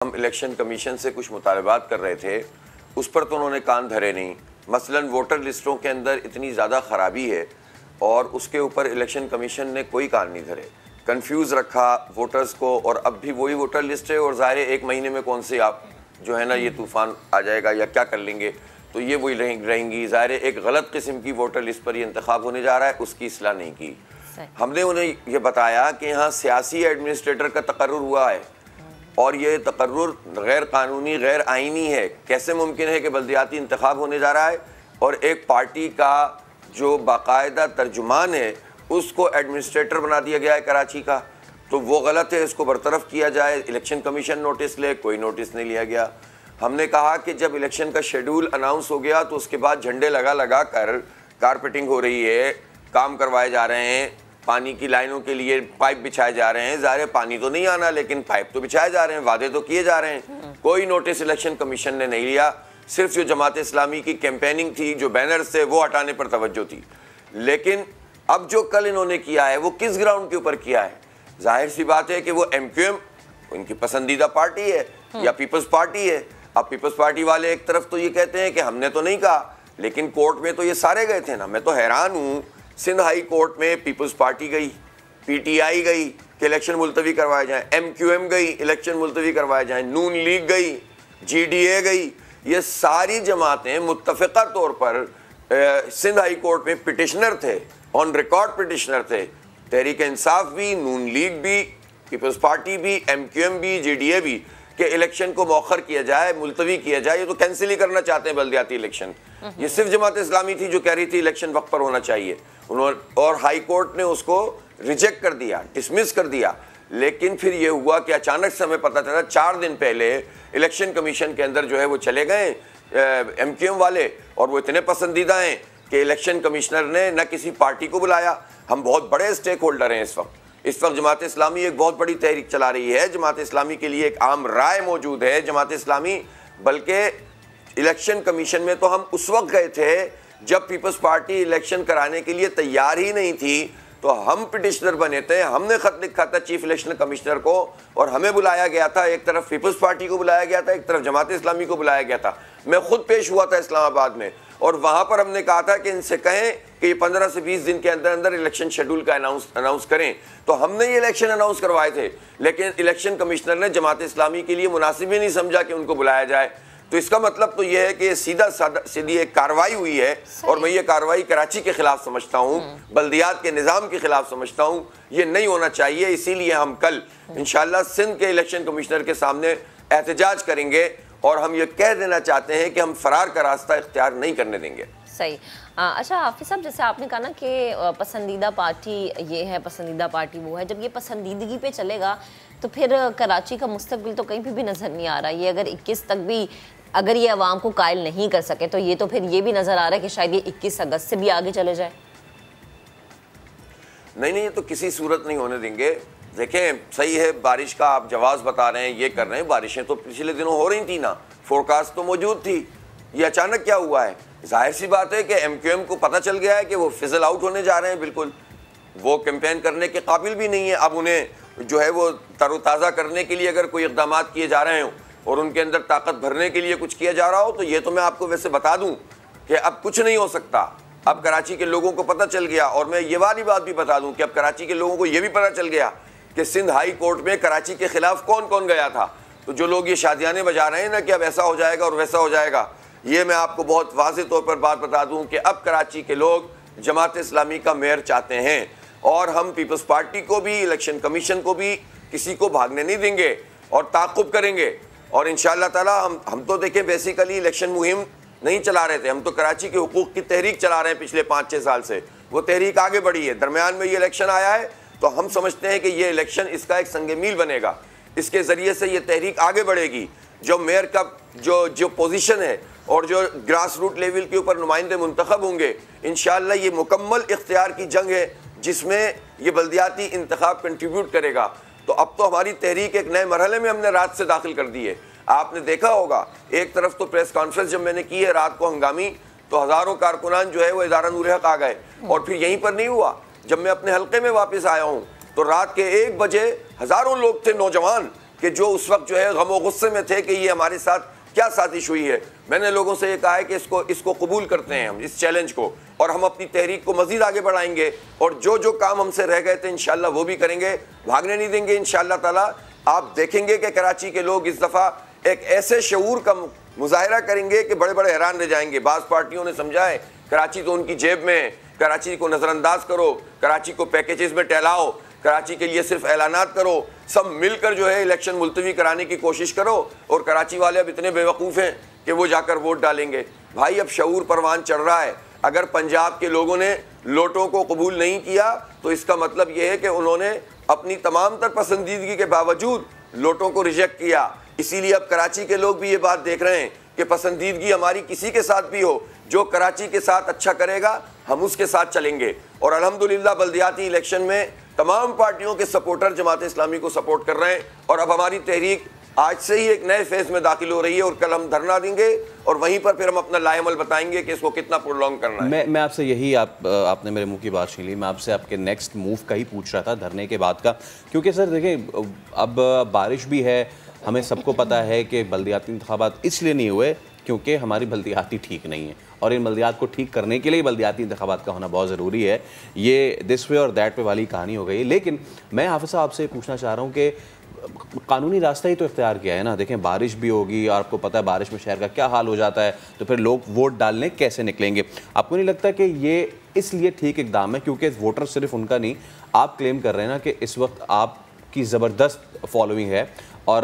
हम election commission से कुछ मुतालबात कर रहे थे, उस पर तो उन्होंने कान धरे नहीं। मसलन वोटर लिस्टों के अंदर इतनी ज़्यादा ख़राबी है और उसके ऊपर इलेक्शन कमीशन ने कोई कान नहीं धरे, कंफ्यूज रखा वोटर्स को। और अब भी वही वोटर लिस्ट है और ज़ाहिर है एक महीने में कौन से आप जो है ना ये तूफ़ान आ जाएगा या क्या कर लेंगे, तो ये वही रहेंगी। ज़ाहिर है एक गलत किस्म की वोटर लिस्ट पर ये इंतखाब होने जा रहा है, उसकी इस्लाह नहीं की। हमने उन्हें ये बताया कि यहाँ सियासी एडमिनिस्ट्रेटर का तकर्रुर हुआ है और ये तकर्रुर गैर कानूनी, गैर आइनी है। कैसे मुमकिन है कि बल्दियाती इंतखाब होने जा रहा है और एक पार्टी का जो बाकायदा तर्जुमान है उसको एडमिनिस्ट्रेटर बना दिया गया है कराची का, तो वो गलत है, इसको बरतरफ किया जाए। इलेक्शन कमीशन नोटिस ले, कोई नोटिस नहीं लिया गया। हमने कहा कि जब इलेक्शन का शेड्यूल अनाउंस हो गया तो उसके बाद झंडे लगा कर कारपेटिंग हो रही है, काम करवाए जा रहे हैं, पानी की लाइनों के लिए पाइप बिछाए जा रहे हैं। ज़ाहिर पानी तो नहीं आना लेकिन पाइप तो बिछाए जा रहे हैं, वादे तो किए जा रहे हैं। कोई नोटिस इलेक्शन कमीशन ने नहीं लिया, सिर्फ जो जमात इस्लामी की कैंपेनिंग थी, जो बैनर्स थे, वो हटाने पर तवज्जो थी। लेकिन अब जो कल इन्होंने किया है वो किस ग्राउंड के ऊपर किया है? जाहिर सी बात है कि वो MQM उनकी पसंदीदा पार्टी है या पीपल्स पार्टी है। अब पीपल्स पार्टी वाले एक तरफ तो ये कहते हैं कि हमने तो नहीं कहा, लेकिन कोर्ट में तो ये सारे गए थे ना। मैं तो हैरान हूँ, सिंध हाई कोर्ट में पीपल्स पार्टी गई, PTI गई कि इलेक्शन मुलतवी करवाए जाएं, MQM गई इलेक्शन मुलतवी करवाए जाएं, नून लीग गई, GDA गई। ये सारी जमातें मुत्तफ़िक़ा तौर पर सिंध हाई कोर्ट में पिटिशनर थे, ऑन रिकॉर्ड पिटिशनर थे। तहरीक इंसाफ भी, नून लीग भी, पीपल्स पार्टी भी, MQM भी, GDA भी, कि इलेक्शन को मौखर किया जाए, मुलतवी किया जाए। ये तो कैंसिल ही करना चाहते हैं बल्दियाती इलेक्शन। ये सिर्फ जमात इस्लामी थी जो कह रही थी इलेक्शन वक्त पर होना चाहिए, उन्होंने और हाई कोर्ट ने उसको रिजेक्ट कर दिया, डिसमिस कर दिया। लेकिन फिर ये हुआ कि अचानक से हमें पता चला 4 दिन पहले इलेक्शन कमीशन के अंदर जो है वो चले गए MQM वाले, और वो इतने पसंदीदा हैं कि इलेक्शन कमिश्नर ने न किसी पार्टी को बुलाया। हम बहुत बड़े स्टेक होल्डर हैं इस वक्त जमात इस्लामी एक बहुत बड़ी तहरीक चला रही है, जमात इस्लामी के लिए एक आम राय मौजूद है। जमात इस्लामी बल्कि इलेक्शन कमीशन में तो हम उस वक्त गए थे जब पीपल्स पार्टी इलेक्शन कराने के लिए तैयार ही नहीं थी, तो हम पिटिशनर बने थे, हमने ख़त लिखा था चीफ इलेक्शन कमिश्नर को और हमें बुलाया गया था। एक तरफ पीपल्स पार्टी को बुलाया गया था, एक तरफ जमात इस्लामी को बुलाया गया था। मैं खुद पेश हुआ था इस्लामाबाद में और वहाँ पर हमने कहा था कि इनसे कहें कि ये 15 से 20 दिन के अंदर अंदर इलेक्शन शेड्यूल का अनाउंस करें। तो हमने ये इलेक्शन अनाउंस करवाए थे, लेकिन इलेक्शन कमिश्नर ने जमात इस्लामी के लिए मुनासिब ही नहीं समझा कि उनको बुलाया जाए। तो इसका मतलब तो यह है कि सीधी एक कार्रवाई हुई है और मैं ये कार्रवाई कराची के खिलाफ समझता हूँ, बल्दियात के निज़ाम के खिलाफ समझता हूँ। ये नहीं होना चाहिए। इसीलिए हम कल इंशाअल्लाह सिंध के इलेक्शन कमिश्नर के सामने एहतजाज करेंगे और हम ये कह देना चाहते हैं कि हम फरार का रास्ता इख्तियार नहीं करने देंगे। सही। अच्छा हाफिज साहब, जैसे आपने कहा ना कि पसंदीदा पार्टी ये है, पसंदीदा पार्टी वो है, जब ये पसंदीदगी पे चलेगा तो फिर कराची का मुस्तकबिल तो कहीं भी नज़र नहीं आ रहा। ये अगर 21 तक भी अगर ये अवाम को कायल नहीं कर सके तो ये तो फिर ये भी नज़र आ रहा है कि शायद ये 21 अगस्त से भी आगे चले जाए। नहीं, ये तो किसी सूरत नहीं होने देंगे। देखें, सही है, बारिश का आप जवाब बता रहे हैं, ये कर रहे हैं, बारिशें तो पिछले दिनों हो रही थी ना, फोरकास्ट तो मौजूद थी। ये अचानक क्या हुआ है? जाहिर सी बात है कि MQM को पता चल गया है कि वो फिजल आउट होने जा रहे हैं, बिल्कुल वो कैंपेन करने के काबिल भी नहीं है। अब उन्हें जो है वो तरोताज़ा करने के लिए अगर कोई इक़दाम किए जा रहे हों और उनके अंदर ताकत भरने के लिए कुछ किया जा रहा हो, तो ये तो मैं आपको वैसे बता दूं कि अब कुछ नहीं हो सकता। अब कराची के लोगों को पता चल गया, और मैं ये वाली बात भी बता दूं कि अब कराची के लोगों को ये भी पता चल गया कि सिंध हाई कोर्ट में कराची के खिलाफ कौन कौन गया था। तो जो लोग ये शादियाने बजा रहे हैं ना कि अब ऐसा हो जाएगा और वैसा हो जाएगा, ये मैं आपको बहुत वाज़ेह तौर पर बात बता दूं कि अब कराची के लोग जमात इस्लामी का मेयर चाहते हैं और हम पीपल्स पार्टी को भी, इलेक्शन कमीशन को भी, किसी को भागने नहीं देंगे और ताक़ुब करेंगे। और इंशाअल्लाह ताला हम तो देखें बेसिकली इलेक्शन मुहिम नहीं चला रहे थे, हम तो कराची के हुकूक़ की तहरीक चला रहे हैं पिछले 5-6 साल से। वो तहरीक आगे बढ़ी है, दरमियान में ये इलेक्शन आया है, तो हम समझते हैं कि ये इलेक्शन इसका एक संग मील बनेगा। इसके ज़रिए से ये तहरीक आगे बढ़ेगी। जो मेयर का जो पोजीशन है और जो ग्रास रूट लेवल के ऊपर नुमाइंदे मुंतखब होंगे, इंशाअल्लाह ये मुकम्मल इख्तियार की जंग है जिसमें ये बल्दियाती इंतखाब कंट्रीब्यूट करेगा। तो अब तो हमारी तहरीक एक नए मरहले में हमने रात से दाखिल कर दी है। आपने देखा होगा, एक तरफ तो प्रेस कॉन्फ्रेंस जब मैंने की है रात को हंगामी, तो हज़ारों कारकुनान जो है वो इदारा नूर हक आ गए। और फिर यहीं पर नहीं हुआ, जब मैं अपने हल्के में वापस आया हूँ तो रात के 1 बजे हज़ारों लोग थे, नौजवान कि जो उस वक्त जो है गम और गुस्से में थे कि ये हमारे साथ क्या साजिश हुई है। मैंने लोगों से ये कहा है कि इसको कबूल करते हैं हम, इस चैलेंज को, और हम अपनी तहरीक को मजीद आगे बढ़ाएंगे और जो जो काम हमसे रह गए थे इंशाल्लाह वो भी करेंगे, भागने नहीं देंगे इंशाल्लाह ताला। आप देखेंगे कि कराची के लोग इस दफ़ा एक ऐसे शऊर का मुजाहरा करेंगे कि बड़े बड़े हैरान रह जाएंगे। बाज़ पार्टियों ने समझा है कराची तो उनकी जेब में है, कराची को नज़रअंदाज करो, कराची को पैकेजेस में टहलाओ, कराची के लिए सिर्फ ऐलानात करो, सब मिलकर जो है इलेक्शन मुलतवी कराने की कोशिश करो, और कराची वाले अब इतने बेवकूफ़ हैं कि वो जाकर वोट डालेंगे। भाई अब शऊर परवान चढ़ रहा है। अगर पंजाब के लोगों ने लोटों को कबूल नहीं किया तो इसका मतलब ये है कि उन्होंने अपनी तमाम तर पसंदीदगी के बावजूद लोटों को रिजेक्ट किया। इसीलिए अब कराची के लोग भी ये बात देख रहे हैं कि पसंदीदगी हमारी किसी के साथ भी हो, जो कराची के साथ अच्छा करेगा हम उसके साथ चलेंगे। और अल्हम्दुलिल्लाह बल्दियाती इलेक्शन में तमाम पार्टियों के सपोर्टर जमात इस्लामी को सपोर्ट कर रहे हैं, और अब हमारी तहरीक आज से ही एक नए फेज में दाखिल हो रही है, और कल हम धरना देंगे और वहीं पर फिर हम अपना लाएमल बताएंगे कि इसको कितना प्रोलॉन्ग करना है। मैं आपसे यही आपने मेरे मुंह की बात छीन ली। मैं आपसे आपके नेक्स्ट मूव का ही पूछ रहा था, धरने के बाद का, क्योंकि सर देखें अब बारिश भी है, हमें सबको पता है कि बल्दियाती इंतखाबात इसलिए नहीं हुए क्योंकि हमारी बल्दियाती ठीक नहीं है, और इन बल्दियात को ठीक करने के लिए बल्दियाती इंतखाबात का होना बहुत ज़रूरी है। ये दिस वे और दैट वे वाली कहानी हो गई। लेकिन मैं हाफिज़ साहब आपसे पूछना चाह रहा हूँ कि कानूनी रास्ता ही तो इख्तियार किया है ना। देखें बारिश भी होगी, और आपको पता है बारिश में शहर का क्या हाल हो जाता है, तो फिर लोग वोट डालने कैसे निकलेंगे? आपको नहीं लगता कि ये इसलिए ठीक इकदाम है क्योंकि वोटर सिर्फ उनका नहीं, आप क्लेम कर रहे हैं ना कि इस वक्त आपकी ज़बरदस्त फॉलोइंग है और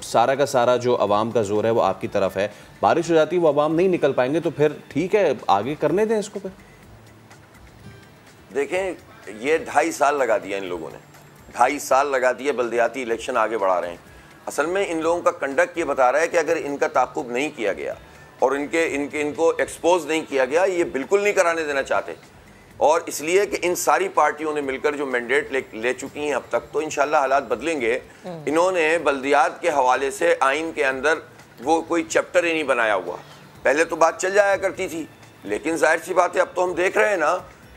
सारा का सारा जो अवाम का जोर है वो आपकी तरफ है। बारिश हो जाती है, वो अवाम नहीं निकल पाएंगे, तो फिर ठीक है आगे करने दें इसको। फिर देखें ये 2.5 साल लगा दिया इन लोगों ने, 2.5 साल लगा दिए, बल्दियाती इलेक्शन आगे बढ़ा रहे हैं। असल में इन लोगों का कंडक्ट ये बता रहा है कि अगर इनका ताक़ुब नहीं किया गया और इनको एक्सपोज नहीं किया गया, ये बिल्कुल नहीं कराने देना चाहते। और इसलिए कि इन सारी पार्टियों ने मिलकर जो मैंडेट ले चुकी हैं अब तक, तो इंशाल्लाह हालात बदलेंगे। इन्होंने बल्दियात के हवाले से आइन के अंदर वो कोई चैप्टर ही नहीं बनाया हुआ। पहले तो बात चल जाया करती थी, लेकिन जाहिर सी बात है अब तो हम देख रहे हैं ना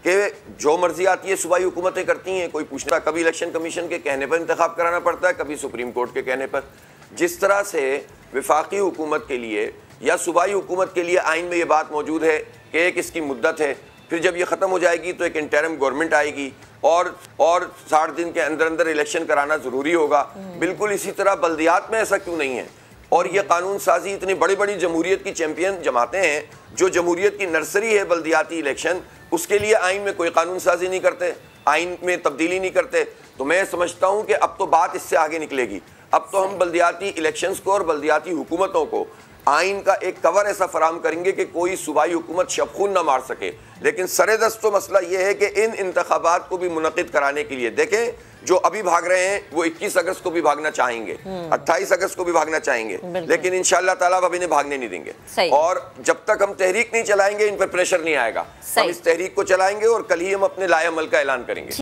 कि जो मर्जी आती है सूबाई हुकूमतें करती हैं, कोई पूछता, कभी इलेक्शन कमीशन के कहने पर इंतखाब कराना पड़ता है, कभी सुप्रीम कोर्ट के कहने पर। जिस तरह से वफाकी हुकूमत के लिए या सूबाई हुकूमत के लिए आइन में ये बात मौजूद है कि एक इसकी मुद्दत है, फिर जब ये ख़त्म हो जाएगी तो एक इंटरिम गवर्नमेंट आएगी और 60 दिन के अंदर अंदर इलेक्शन कराना ज़रूरी होगा। बिल्कुल इसी तरह बल्दियात में ऐसा क्यों नहीं है? और ये कानून साजी इतनी बड़ी बड़ी जमहूरियत की चैंपियन जमातें हैं, जो जमहूरियत की नर्सरी है बल्दियाती इलेक्शन, उसके लिए आइन में कोई कानून साजी नहीं करते, आइन में तब्दीली नहीं करते। तो मैं समझता हूँ कि अब तो बात इससे आगे निकलेगी। अब तो हम बल्दियाती इलेक्शंस को और बल्दियाती हुकूमतों को आइन का एक कवर ऐसा फराम करेंगे कि कोई सूबाई हुकूमत शबखून ना मार सके। लेकिन सरेदस्त तो मसला ये है कि इन इंतखाबात को भी मुनक़िद कराने के लिए, देखें जो अभी भाग रहे हैं वो 21 अगस्त को भी भागना चाहेंगे, 28 अगस्त को भी भागना चाहेंगे, लेकिन इंशाअल्लाह ताला अब इन्हें भागने नहीं देंगे। और जब तक हम तहरीक नहीं चलाएंगे इन पर प्रेशर नहीं आएगा। हम इस तहरीक को चलाएंगे और कल ही हम अपने लाए अमल का ऐलान करेंगे।